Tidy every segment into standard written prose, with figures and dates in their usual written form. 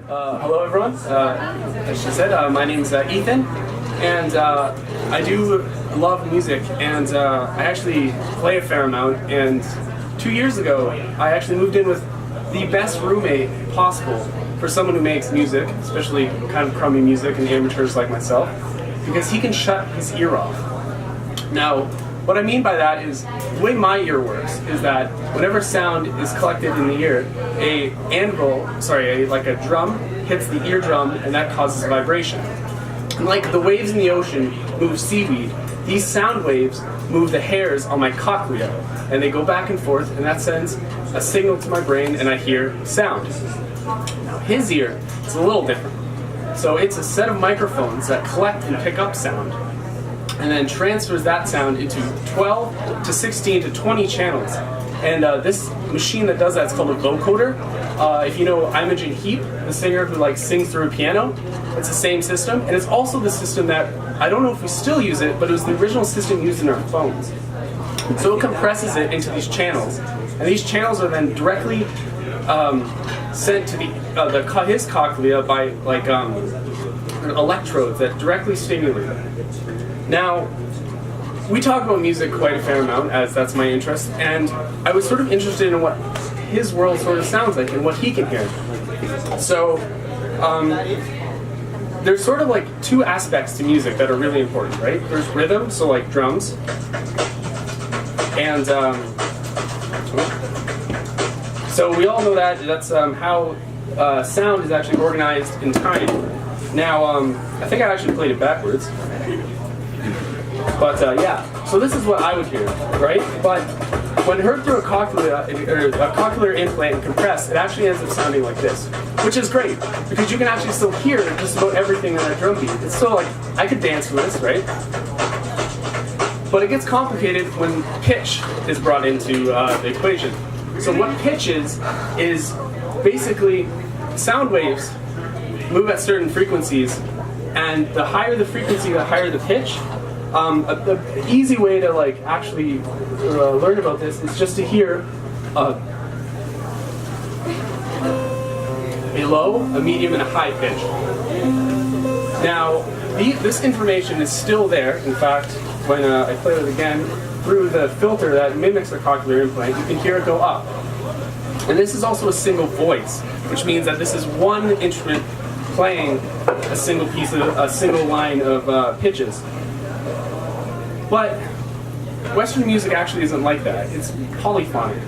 Hello everyone, as she said, my name's Ethan, and I do love music, and I actually play a fair amount, and 2 years ago I actually moved in with the best roommate possible for someone who makes music, especially kind of crummy music and amateurs like myself, because he can shut his ear off. Now, what I mean by that is, the way my ear works is that whenever sound is collected in the ear, like a drum hits the eardrum and that causes a vibration. And like the waves in the ocean move seaweed, these sound waves move the hairs on my cochlea, and they go back and forth, and that sends a signal to my brain and I hear sound. Now his ear is a little different. So it's a set of microphones that collect and pick up sound, and then transfers that sound into 12 to 16 to 20 channels. And this machine that does that is called a vocoder. If you know Imogen Heap, the singer who sings through a piano, it's the same system. And it's also the system that, I don't know if we still use it, but it was the original system used in our phones. So it compresses it into these channels. And these channels are then directly sent to his cochlea by electrodes that directly stimulate it. Now, we talk about music quite a fair amount, as that's my interest, and I was sort of interested in what his world sort of sounds like and what he can hear. So, there's sort of like two aspects to music that are really important, right? There's rhythm, so like drums, and so we all know that's how sound is actually organized in time. Now, I think I actually played it backwards. But yeah, so this is what I would hear, right? But when heard through a cochlear implant and compressed, it actually ends up sounding like this, which is great because you can actually still hear just about everything in that drum beat. It's still like, I could dance to this, right? But it gets complicated when pitch is brought into the equation. So what pitch is basically sound waves move at certain frequencies, and the higher the frequency, the higher the pitch. The easy way to actually learn about this is just to hear a low, a medium, and a high pitch. Now, this information is still there. In fact, when I play it again, through the filter that mimics a cochlear implant, you can hear it go up. And this is also a single voice, which means that this is one instrument playing a single line of pitches. But Western music actually isn't like that. It's polyphonic.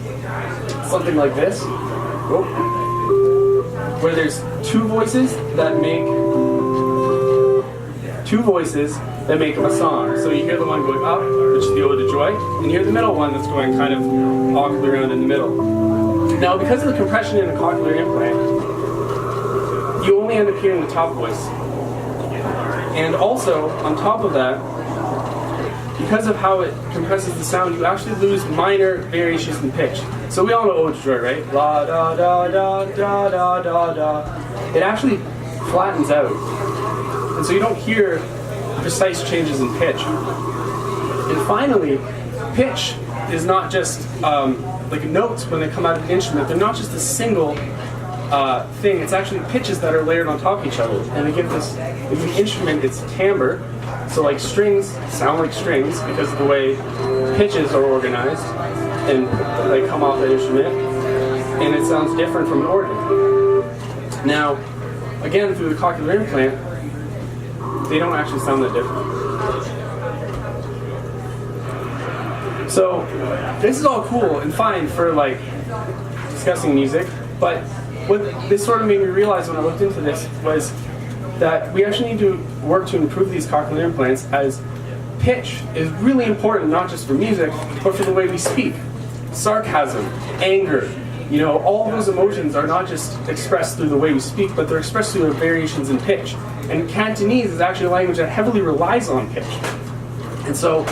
Something like this, where there's two voices that make up a song. So you hear the one going up, which is the Ode to Joy, and you hear the middle one that's going kind of awkwardly around in the middle. Now, because of the compression in a cochlear implant, you only end up hearing the top voice. And also, on top of that, because of how it compresses the sound, you actually lose minor variations in pitch. So we all know Ode to Joy, right? La da da da da da da da. It actually flattens out, and so you don't hear precise changes in pitch. And finally, pitch is not just like notes when they come out of an instrument. They're not just a single thing. It's actually pitches that are layered on top of each other, and they give the instrument its timbre. So like strings sound like strings because of the way pitches are organized and they come off the instrument, and it sounds different from an organ. Now, again, through the cochlear implant, they don't actually sound that different. So this is all cool and fine for discussing music, but what this sort of made me realize when I looked into this was that we actually need to work to improve these cochlear implants, as pitch is really important not just for music, but for the way we speak. Sarcasm, anger, all those emotions are not just expressed through the way we speak, but they're expressed through variations in pitch. And Cantonese is actually a language that heavily relies on pitch. And so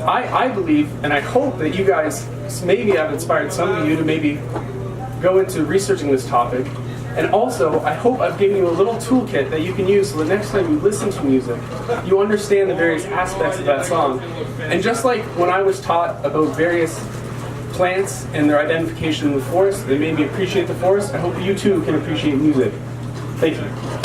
I believe, and I hope that you guys maybe have inspired some of you to maybe go into researching this topic. And also, I hope I've given you a little toolkit that you can use so the next time you listen to music, you understand the various aspects of that song. And just like when I was taught about various plants and their identification in the forest, they made me appreciate the forest, I hope you too can appreciate music. Thank you.